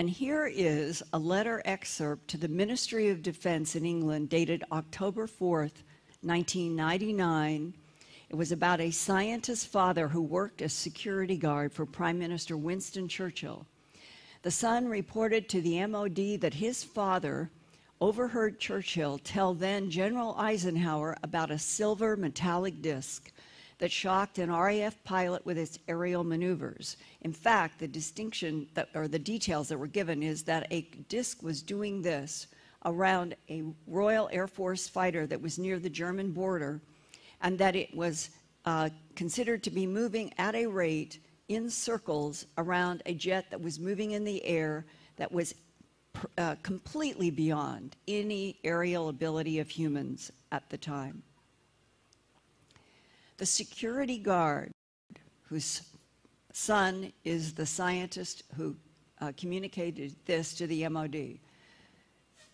And here is a letter excerpt to the Ministry of Defense in England dated October 4th, 1999. It was about a scientist's father who worked as security guard for Prime Minister Winston Churchill. The son reported to the MOD that his father overheard Churchill tell then General Eisenhower about a silver metallic disc that shocked an RAF pilot with its aerial maneuvers. In fact, the distinction or the details that were given is that a disc was doing this around a Royal Air Force fighter that was near the German border, and that it was considered to be moving at a rate in circles around a jet that was moving in the air that was completely beyond any aerial ability of humans at the time. The security guard, whose son is the scientist who communicated this to the MOD,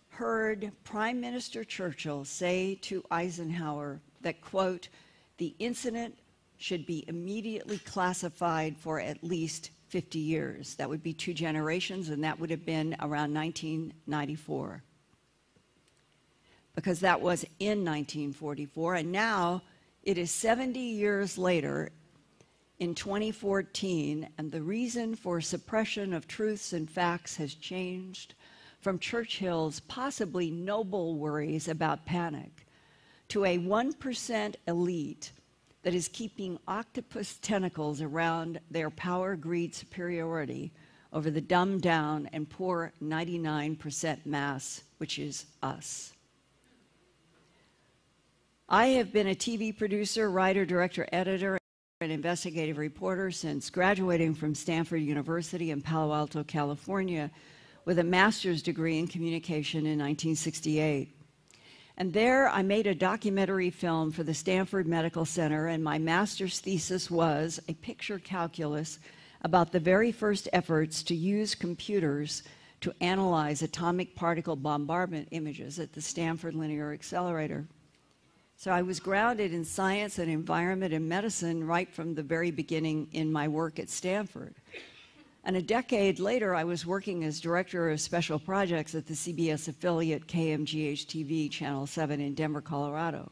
heard Prime Minister Churchill say to Eisenhower that, quote, the incident should be immediately classified for at least 50 years. That would be 2 generations, and that would have been around 1994. Because that was in 1944, and now it is 70 years later in 2014, and the reason for suppression of truths and facts has changed from Churchill's possibly noble worries about panic to a 1% elite that is keeping octopus tentacles around their power greed superiority over the dumbed down and poor 99% mass, which is us. I have been a TV producer, writer, director, editor, and investigative reporter since graduating from Stanford University in Palo Alto, California, with a master's degree in communication in 1968. And there I made a documentary film for the Stanford Medical Center, and my master's thesis was a picture calculus about the very first efforts to use computers to analyze atomic particle bombardment images at the Stanford Linear Accelerator. So I was grounded in science and environment and medicine right from the very beginning in my work at Stanford. And a decade later, I was working as director of special projects at the CBS affiliate KMGH-TV Channel 7 in Denver, Colorado.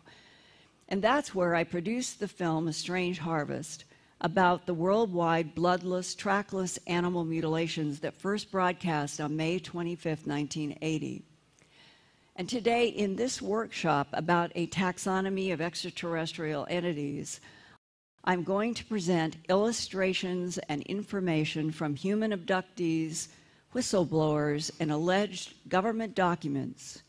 And that's where I produced the film A Strange Harvest, about the worldwide bloodless, trackless animal mutilations that first broadcast on May 25, 1980. And today, in this workshop about a taxonomy of extraterrestrial entities, I'm going to present illustrations and information from human abductees, whistleblowers, and alleged government documents,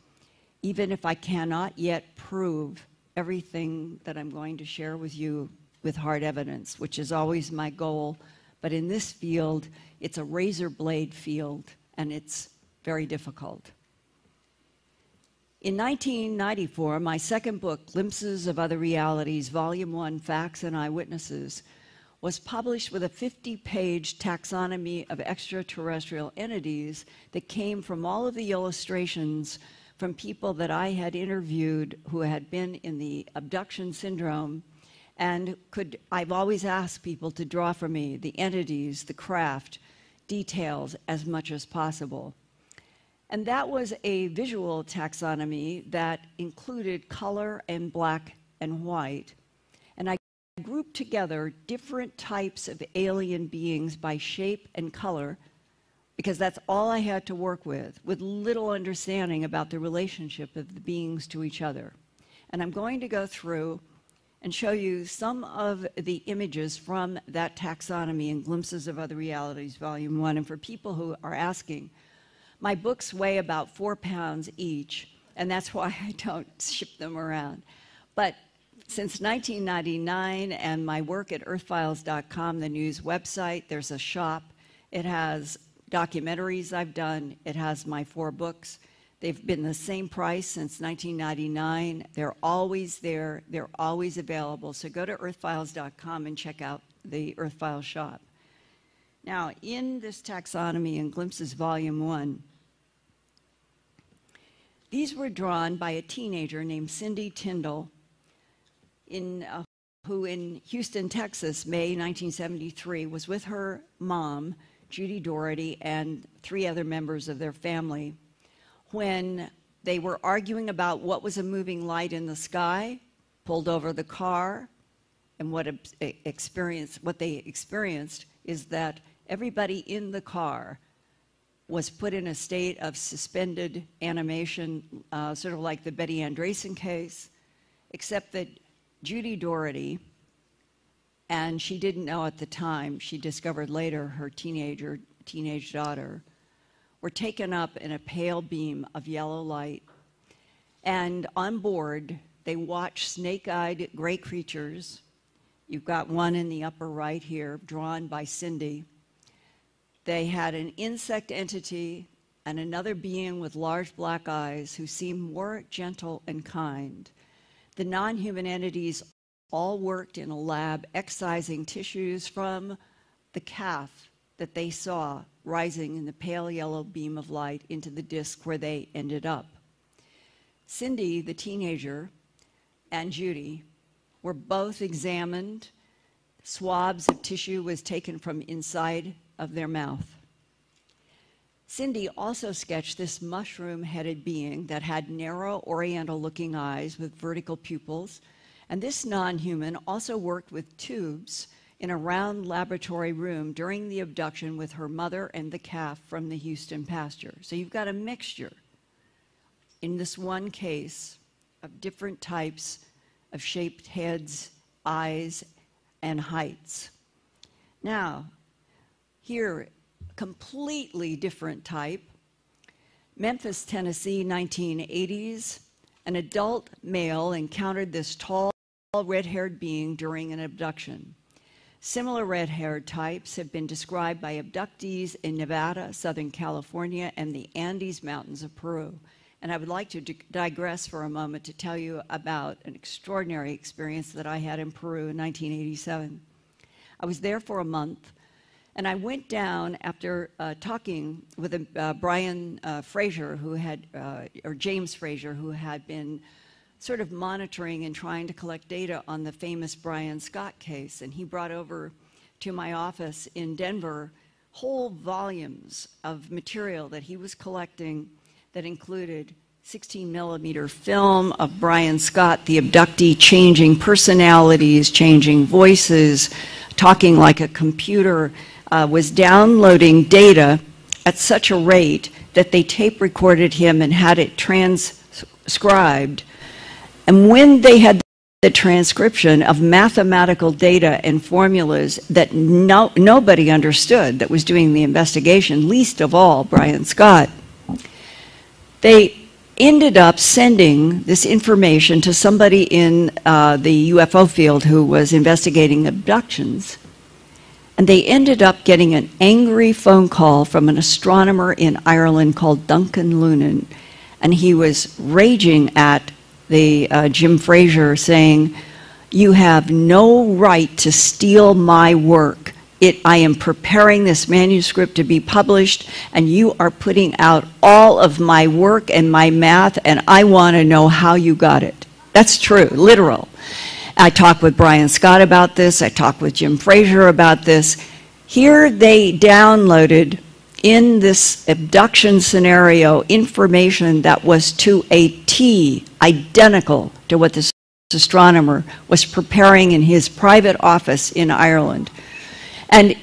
even if I cannot yet prove everything that I'm going to share with you with hard evidence, which is always my goal. But in this field, it's a razor blade field, and it's very difficult. In 1994, my second book, Glimpses of Other Realities, Volume 1, Facts and Eyewitnesses, was published with a 50-page taxonomy of extraterrestrial entities that came from all of the illustrations from people that I had interviewed who had been in the abduction syndrome, and I've always asked people to draw for me the entities, the craft, details as much as possible. And that was a visual taxonomy that included color and black and white. And I grouped together different types of alien beings by shape and color, because that's all I had to work with little understanding about the relationship of the beings to each other. And I'm going to go through and show you some of the images from that taxonomy in Glimpses of Other Realities, Volume 1. And for people who are asking, my books weigh about 4 pounds each, and that's why I don't ship them around. But since 1999 and my work at earthfiles.com, the news website, there's a shop. It has documentaries I've done. It has my 4 books. They've been the same price since 1999. They're always there. They're always available. So go to earthfiles.com and check out the Earthfiles shop. Now, in this taxonomy in Glimpses Volume 1, these were drawn by a teenager named Cindy Tyndall, who in Houston, Texas, May 1973, was with her mom Judy Doherty, and 3 other members of their family when they were arguing about what was a moving light in the sky, pulled over the car, and what they experienced is that everybody in the car was put in a state of suspended animation, sort of like the Betty Andreessen case, except that Judy Doherty, and she didn't know at the time, she discovered later her teenage daughter, were taken up in a pale beam of yellow light. And on board, they watched snake-eyed gray creatures. You've got one in the upper right here, drawn by Cindy. They had an insect entity and another being with large black eyes who seemed more gentle and kind. The non-human entities all worked in a lab excising tissues from the calf that they saw rising in the pale yellow beam of light into the disc where they ended up. Cindy, the teenager, and Judy were both examined. Swabs of tissue was taken from inside of their mouth. Cindy also sketched this mushroom-headed being that had narrow oriental-looking eyes with vertical pupils, and this non-human also worked with tubes in a round laboratory room during the abduction with her mother and the calf from the Houston pasture. So you've got a mixture in this one case of different types of shaped heads, eyes, and heights. Now, here, completely different type. Memphis, Tennessee, 1980s. An adult male encountered this tall, red-haired being during an abduction. Similar red-haired types have been described by abductees in Nevada, Southern California, and the Andes Mountains of Peru. And I would like to digress for a moment to tell you about an extraordinary experience that I had in Peru in 1987. I was there for a month, and I went down after talking with Brian Fraser, who had, or James Fraser, who had been sort of monitoring and trying to collect data on the famous Brian Scott case. And he brought over to my office in Denver whole volumes of material that he was collecting that included 16mm film of Brian Scott, the abductee, changing personalities, changing voices, talking like a computer, was downloading data at such a rate that they tape recorded him and had it transcribed. And when they had the transcription of mathematical data and formulas that nobody understood that was doing the investigation, least of all Brian Scott, they ended up sending this information to somebody in the UFO field who was investigating abductions. And they ended up getting an angry phone call from an astronomer in Ireland called Duncan Lunan. And he was raging at the Jim Fraser, saying, "You have no right to steal my work. I am preparing this manuscript to be published, and you are putting out all of my work and my math, and I want to know how you got it." That's true, literal. I talked with Brian Scott about this. I talked with Jim Fraser about this. Here they downloaded in this abduction scenario information that was to a T identical to what this astronomer was preparing in his private office in Ireland. And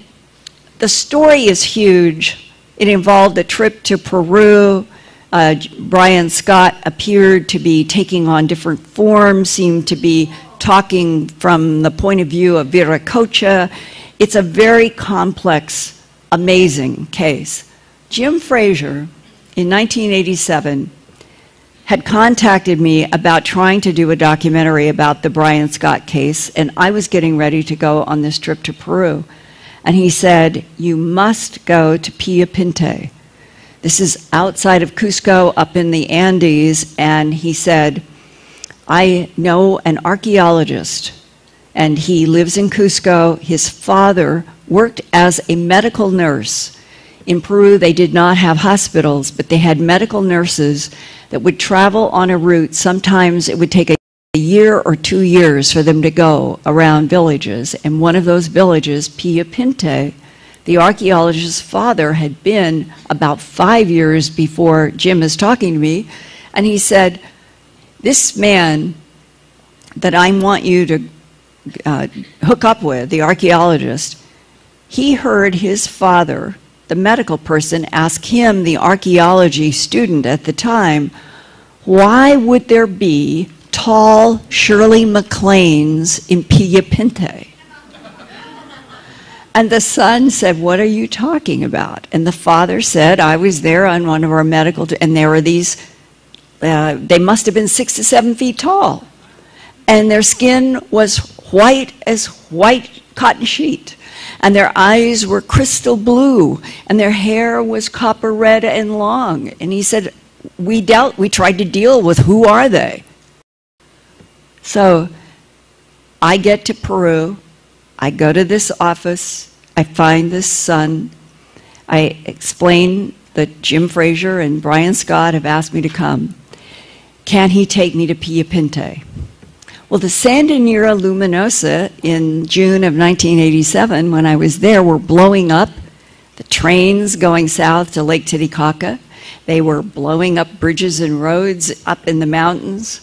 the story is huge. It involved a trip to Peru. Brian Scott appeared to be taking on different forms, seemed to be talking from the point of view of Viracocha. It's a very complex, amazing case. Jim Fraser, in 1987, had contacted me about trying to do a documentary about the Brian Scott case, and I was getting ready to go on this trip to Peru. And he said, "You must go to Pia Pinte." This is outside of Cusco, up in the Andes, and he said, "I know an archaeologist, and he lives in Cusco. His father worked as a medical nurse. In Peru, they did not have hospitals, but they had medical nurses that would travel on a route. Sometimes it would take a year or 2 years for them to go around villages. And one of those villages, Pia Pinte, The archaeologist's father had been about 5 years before Jim is talking to me, and he said, this man that I want you to hook up with, the archaeologist, he heard his father, the medical person, ask him, the archaeology student at the time, why would there be tall Shirley MacLaines in Pia Pinte? And the son said, what are you talking about? And the father said, I was there on one of our medical, and there were these, they must have been 6 to 7 feet tall. And their skin was white as white cotton sheet. And their eyes were crystal blue. And their hair was copper red and long. And he said, we tried to deal with who are they? So I get to Peru. I go to this office, I find this son, I explain that Jim Frazier and Brian Scott have asked me to come. Can he take me to Pia Pinte? Well, the Sandinura Luminosa in June of 1987, when I was there, were blowing up. The trains going south to Lake Titicaca. They were blowing up bridges and roads up in the mountains.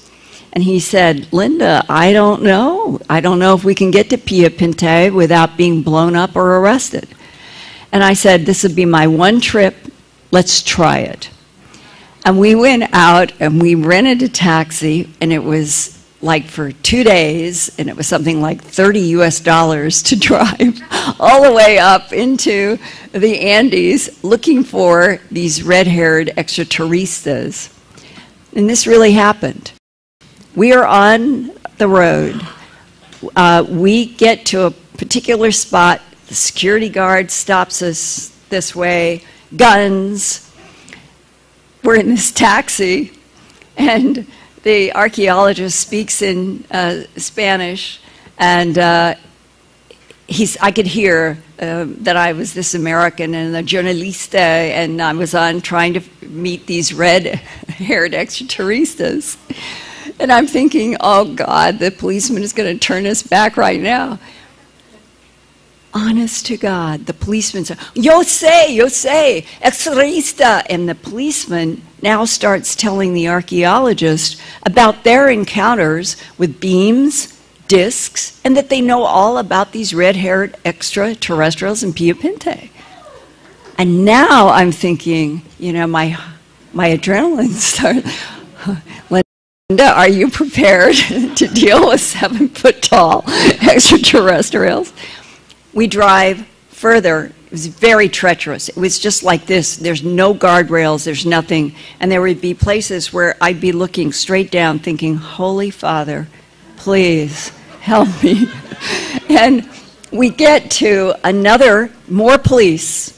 And he said, Linda, I don't know. I don't know if we can get to Pia Pinte without being blown up or arrested. And I said, this would be my one trip. Let's try it. And we went out and we rented a taxi, and it was like for 2 days, and it was something like $30 US to drive all the way up into the Andes looking for these red-haired extraterrestres. And this really happened. We are on the road. We get to a particular spot. The security guard stops us this way. Guns. We're in this taxi. And the archaeologist speaks in Spanish. And I could hear that I was this American and a journalista. And I was on trying to meet these red-haired extraterrestres. And I'm thinking, oh God, the policeman is going to turn us back right now. Honest to God, the policeman said, yo sé, exorista. And the policeman now starts telling the archaeologist about their encounters with beams, discs, and that they know all about these red-haired extraterrestrials in Pia Pinte. And now I'm thinking, you know, my adrenaline started. Linda, are you prepared to deal with 7-foot-tall extraterrestrials? We drive further. It was very treacherous. It was just like this. There's no guardrails. There's nothing. And there would be places where I'd be looking straight down thinking, Holy Father, please help me. And we get to more police,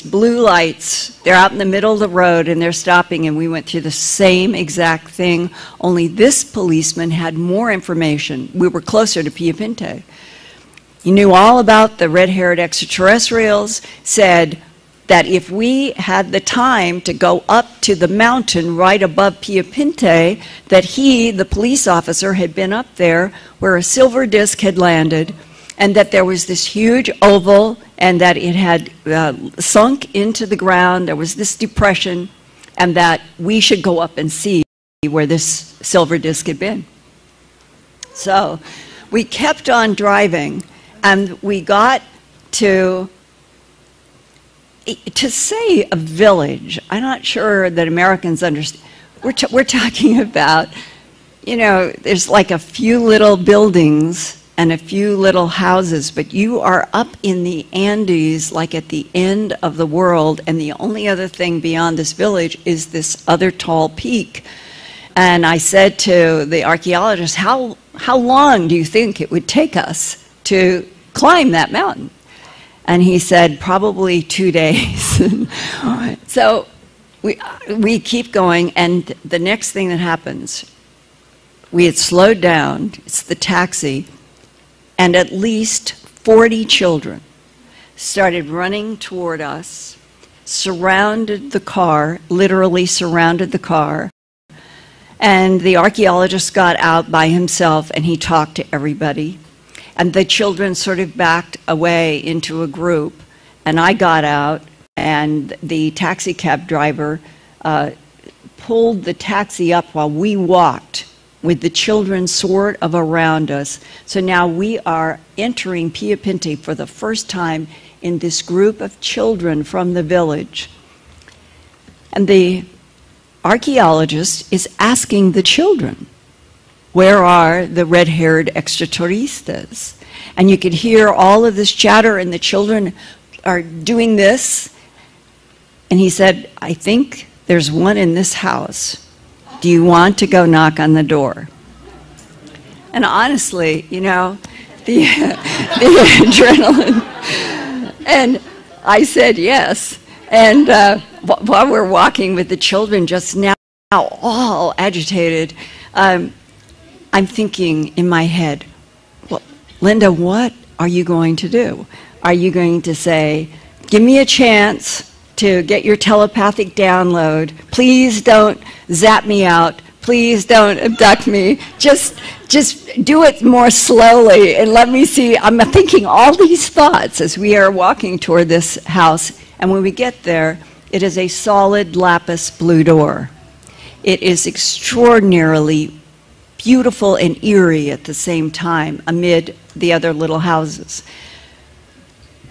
blue lights. They're out in the middle of the road and they're stopping, and we went through the same exact thing, only this policeman had more information. We were closer to Pia Pinte. He knew all about the red-haired extraterrestrials, said that if we had the time to go up to the mountain right above Pia Pinte, that he, the police officer, had been up there where a silver disc had landed, and that there was this huge oval, and that it had sunk into the ground. There was this depression, and that we should go up and see where this silver disc had been. So we kept on driving, and we got to say a village. I'm not sure that Americans understand. We're talking about, you know, there's like a few little buildings and a few little houses, but you are up in the Andes, like at the end of the world, and the only other thing beyond this village is this other tall peak. And I said to the archaeologist, how long do you think it would take us to climb that mountain? And he said, probably 2 days. So we keep going, and the next thing that happens, we had slowed down, it's the taxi, and at least 40 children started running toward us, surrounded the car, literally surrounded the car, and the archaeologist got out by himself and he talked to everybody. And the children sort of backed away into a group. and I got out, and the taxi cab driver pulled the taxi up while we walked with the children sort of around us. So now we are entering Pia Pinti for the first time in this group of children from the village. And the archaeologist is asking the children, where are the red-haired extraterrestres? And you could hear all of this chatter, and the children are doing this. And he said, I think there's one in this house. Do you want to go knock on the door? And honestly, you know, the adrenaline. And I said yes. And while we're walking with the children just now, all agitated, I'm thinking in my head, well, Linda, what are you going to do? Are you going to say, give me a chance to get your telepathic download? Please don't zap me out. Please don't abduct me. Just do it more slowly and let me see. I'm thinking all these thoughts as we are walking toward this house. And when we get there, it is a solid lapis blue door. It is extraordinarily beautiful and eerie at the same time amid the other little houses.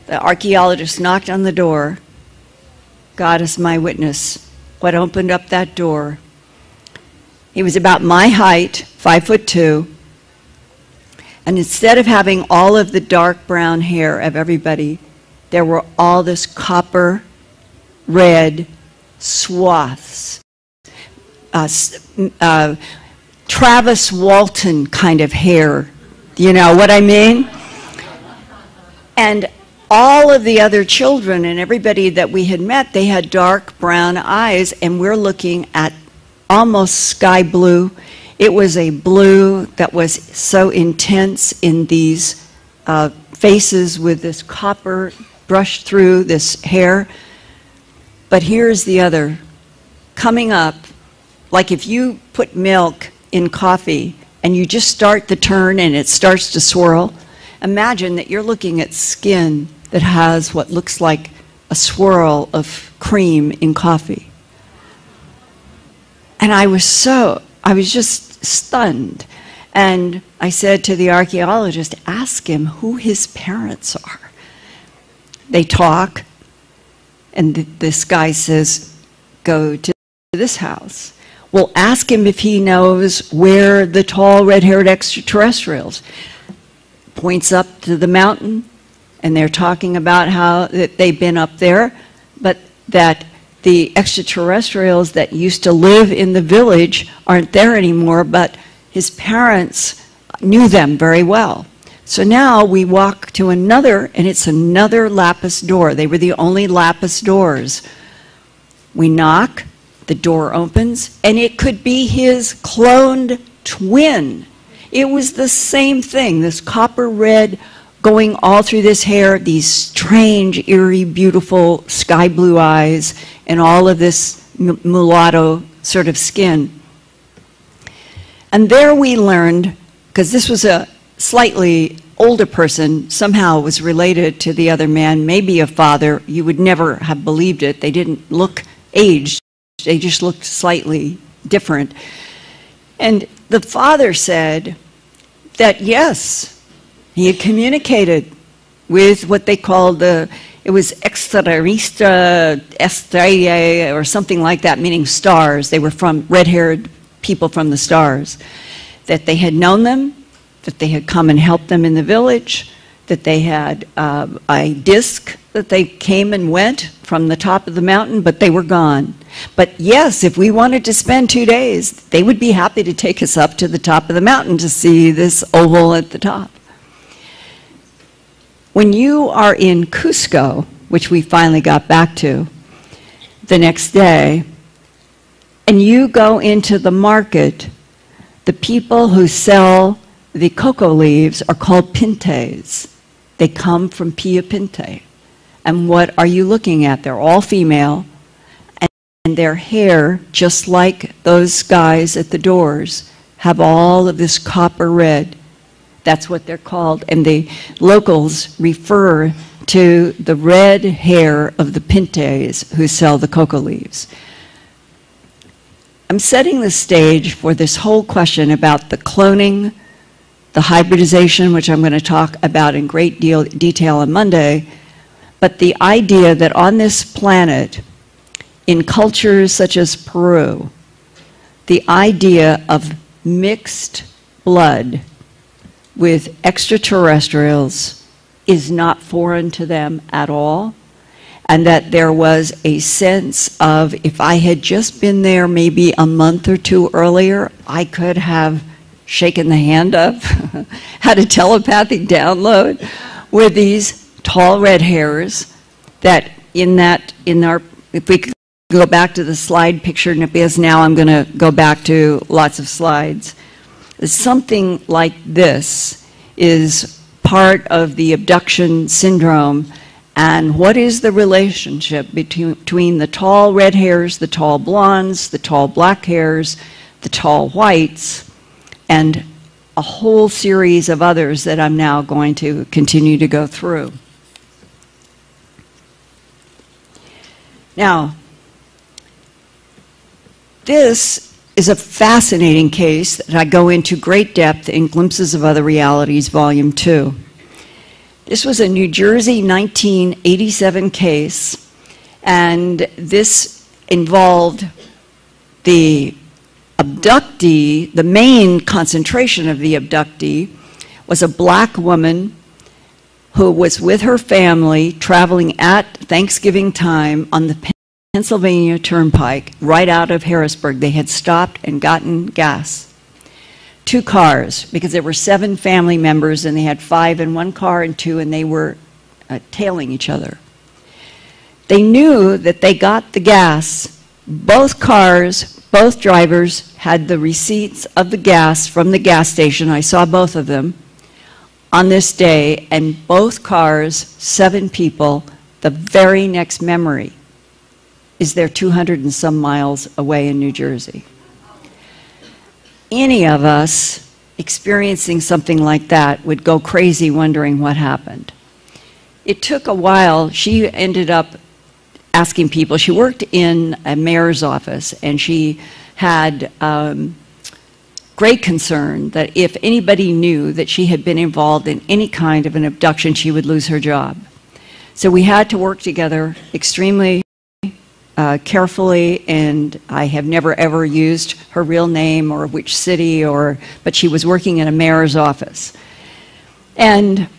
The archaeologist knocked on the door. God is my witness. What opened up that door? He was about my height, 5'2", and instead of having all of the dark brown hair of everybody, there were all this copper red swaths, Travis Walton kind of hair. You know what I mean? And all of the other children and everybody that we had met, they had dark brown eyes, and we're looking at almost sky blue. It was a blue that was so intense in these faces with this copper brushed through this hair. But here's the other, coming up, like if you put milk in coffee and you just start the turn and it starts to swirl, imagine that you're looking at skin that has what looks like a swirl of cream in coffee. And I was just stunned. And I said to the archaeologist, ask him who his parents are. They talk, and this guy says, go to this house. Well, ask him if he knows where the tall red-haired extraterrestrials. Points up to the mountain, and they're talking about how that they've been up there, but that the extraterrestrials that used to live in the village aren't there anymore, but his parents knew them very well. So now we walk to another, and it's another lapis door. They were the only lapis doors. We knock, the door opens, and it could be his cloned twin. It was the same thing, this copper red going all through this hair, these strange, eerie, beautiful sky blue eyes, and all of this mulatto sort of skin. And there we learned, because this was a slightly older person, somehow was related to the other man, maybe a father. You would never have believed it. They didn't look aged. They just looked slightly different. And the father said that, yes, he had communicated with what they called it was extraterrestre estrella or something like that, meaning stars. They were from red-haired people from the stars. That they had known them, that they had come and helped them in the village, that they had a disc that they came and went from the top of the mountain, but they were gone. But yes, if we wanted to spend 2 days, they would be happy to take us up to the top of the mountain to see this oval at the top. When you are in Cusco, which we finally got back to the next day, and you go into the market, the people who sell the cocoa leaves are called pintes. They come from Pia Pinti. And what are you looking at? They're all female, and their hair, just like those guys at the doors, have all of this copper red. That's what they're called. And the locals refer to the red hair of the pintes who sell the cocoa leaves. I'm setting the stage for this whole question about the cloning, the hybridization, which I'm going to talk about in great detail on Monday, but the idea that on this planet, in cultures such as Peru, the idea of mixed blood with extraterrestrials is not foreign to them at all, and that there was a sense of, if I had just been there maybe a month or two earlier, I could have shaken the hand of, had a telepathic download with these tall red hairs that if we could go back to the slide picture, because now I'm going to go back to lots of slides. Something like this is part of the abduction syndrome. And what is the relationship between the tall red hairs, the tall blondes, the tall black hairs, the tall whites, and a whole series of others that I'm now going to continue to go through. Now, this is a fascinating case that I go into great depth in Glimpses of Other Realities, Volume 2. This was a New Jersey 1987 case, and this involved the abductee. The main concentration of the abductee was a black woman who was with her family traveling at Thanksgiving time on the Pennsylvania Turnpike right out of Harrisburg. They had stopped and gotten gas. 2 cars, because there were 7 family members and they had 5 in one car and 2, and they were tailing each other. They knew that they got the gas. Both cars, both drivers had the receipts of the gas from the gas station. I saw both of them on this day, and both cars, 7 people, the very next memory is they're 200 and some miles away in New Jersey. Any of us experiencing something like that would go crazy wondering what happened. It took a while. She ended up asking people. She worked in a mayor's office, and she had great concern that if anybody knew that she had been involved in any kind of an abduction, she would lose her job. So we had to work together extremely carefully, and I have never ever used her real name or which city, but she was working in a mayor's office. And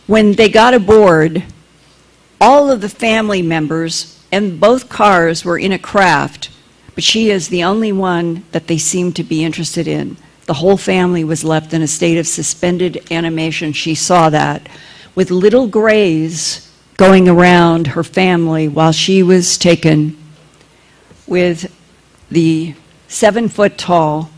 when they got aboard, all of the family members and both cars were in a craft, but she is the only one that they seemed to be interested in. The whole family was left in a state of suspended animation. She saw that, with little grays going around her family while she was taken with the 7-foot-tall,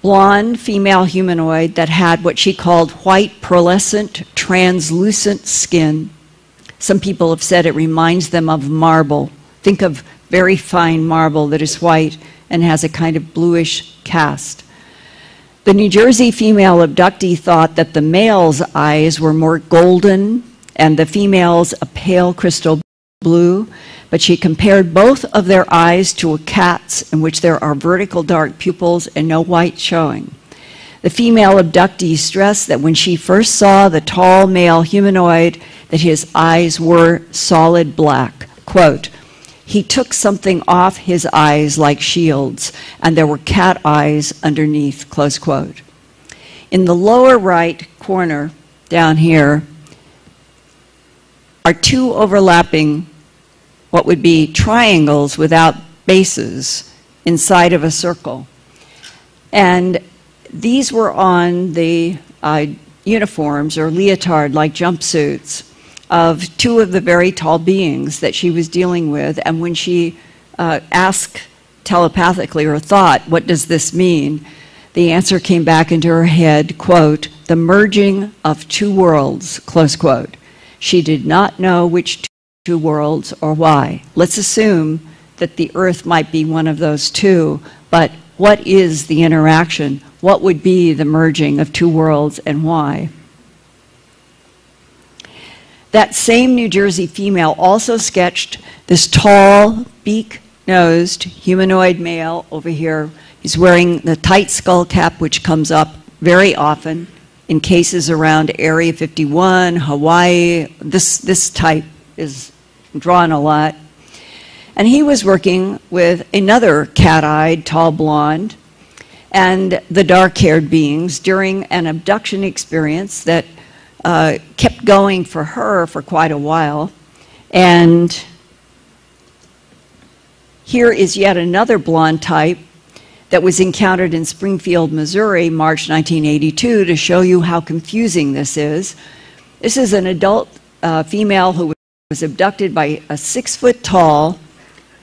blonde female humanoid that had what she called white, pearlescent, translucent skin. Some people have said it reminds them of marble. Think of very fine marble that is white and has a kind of bluish cast. The New Jersey female abductee thought that the male's eyes were more golden and the female's a pale crystal blue, but she compared both of their eyes to a cat's, in which there are vertical dark pupils and no white showing. The female abductee stressed that when she first saw the tall male humanoid, that his eyes were solid black. Quote, "He took something off his eyes like shields, and there were cat eyes underneath," close quote. In the lower right corner down here are 2 overlapping, what would be triangles without bases inside of a circle. And these were on the uniforms or leotard-like jumpsuits of 2 of the very tall beings that she was dealing with. And when she asked telepathically or thought, what does this mean? The answer came back into her head, quote, "The merging of 2 worlds," close quote. She did not know which 2 worlds or why. Let's assume that the Earth might be one of those 2, but what is the interaction? What would be the merging of 2 worlds and why? That same New Jersey female also sketched this tall, beak-nosed humanoid male over here. He's wearing the tight skull cap, which comes up very often in cases around Area 51, Hawaii. This type is drawn a lot. And he was working with another cat-eyed, tall blonde, and the dark-haired beings during an abduction experience that kept going for her for quite a while. And here is yet another blonde type that was encountered in Springfield, Missouri, March 1982, to show you how confusing this is. This is an adult female who was abducted by a 6-foot-tall,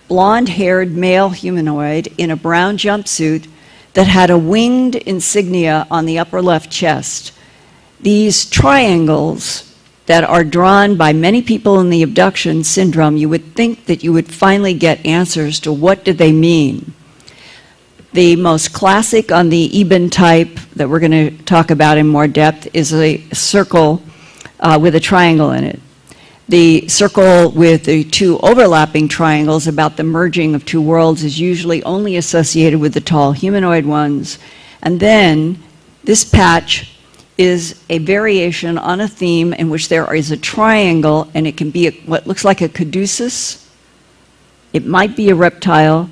blonde-haired male humanoid in a brown jumpsuit that had a winged insignia on the upper left chest. These triangles that are drawn by many people in the abduction syndrome, you would think that you would finally get answers to what do they mean. The most classic on the Eben type that we're going to talk about in more depth is a circle with a triangle in it. The circle with the two overlapping triangles about the merging of two worlds is usually only associated with the tall humanoid ones. And then this patch is a variation on a theme in which there is a triangle, and it can be what looks like a caduceus. It might be a reptile.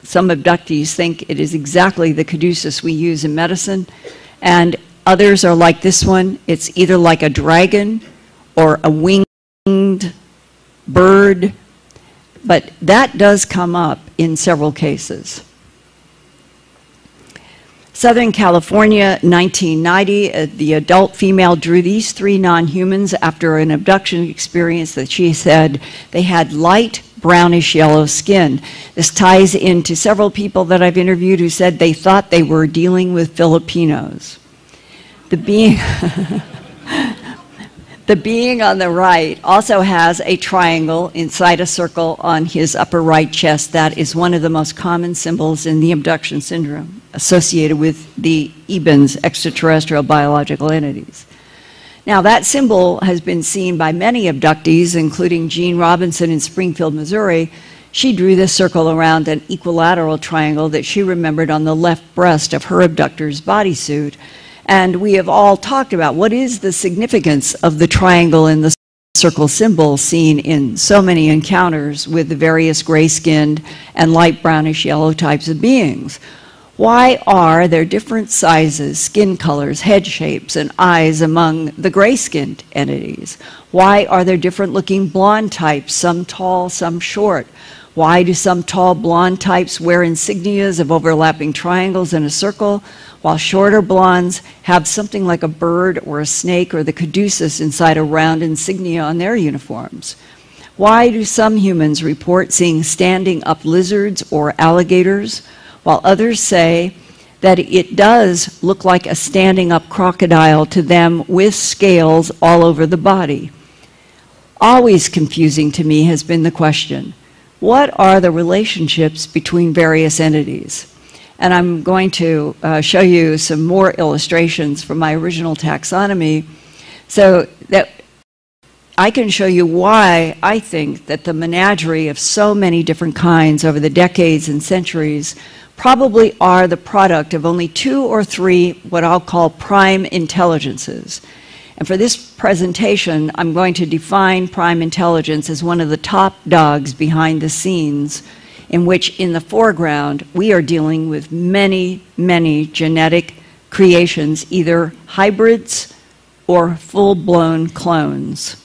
Some abductees think it is exactly the caduceus we use in medicine, and others are like this one. It's either like a dragon or a winged bird, but that does come up in several cases. Southern California, 1990, the adult female drew these 3 non-humans after an abduction experience that she said they had light brownish yellow skin. This ties into several people that I've interviewed who said they thought they were dealing with Filipinos. The being, the being on the right also has a triangle inside a circle on his upper right chest. That is one of the most common symbols in the abduction syndrome associated with the EBENs, extraterrestrial biological entities. Now, that symbol has been seen by many abductees, including Jean Robinson in Springfield, Missouri. She drew this circle around an equilateral triangle that she remembered on the left breast of her abductor's bodysuit. And we have all talked about what is the significance of the triangle and the circle symbol seen in so many encounters with the various gray-skinned and light brownish yellow types of beings. Why are there different sizes, skin colors, head shapes, and eyes among the gray-skinned entities? Why are there different looking blonde types, some tall, some short? Why do some tall blonde types wear insignias of overlapping triangles in a circle, while shorter blondes have something like a bird or a snake or the caduceus inside a round insignia on their uniforms? Why do some humans report seeing standing up lizards or alligators, while others say that it does look like a standing up crocodile to them with scales all over the body? Always confusing to me has been the question, what are the relationships between various entities? And I'm going to show you some more illustrations from my original taxonomy so that I can show you why I think that the menagerie of so many different kinds over the decades and centuries probably are the product of only 2 or 3 what I'll call prime intelligences. And for this presentation, I'm going to define prime intelligence as one of the top dogs behind the scenes, in which in the foreground we are dealing with many, many genetic creations, either hybrids or full-blown clones.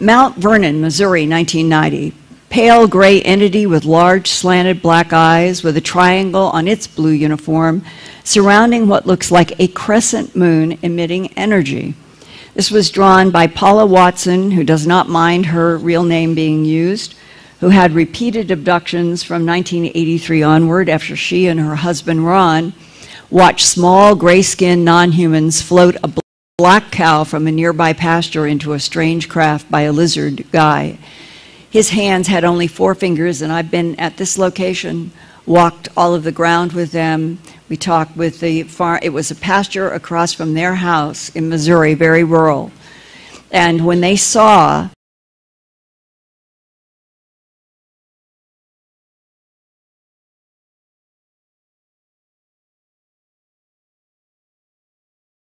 Mount Vernon, Missouri, 1990. Pale gray entity with large slanted black eyes with a triangle on its blue uniform surrounding what looks like a crescent moon emitting energy. This was drawn by Paula Watson, who does not mind her real name being used, who had repeated abductions from 1983 onward after she and her husband Ron watched small gray-skinned non-humans float a black cow from a nearby pasture into a strange craft by a lizard guy. His hands had only 4 fingers, and I've been at this location walked all of the ground with them. We talked with the farm. It was a pasture across from their house in Missouri, very rural. And when they saw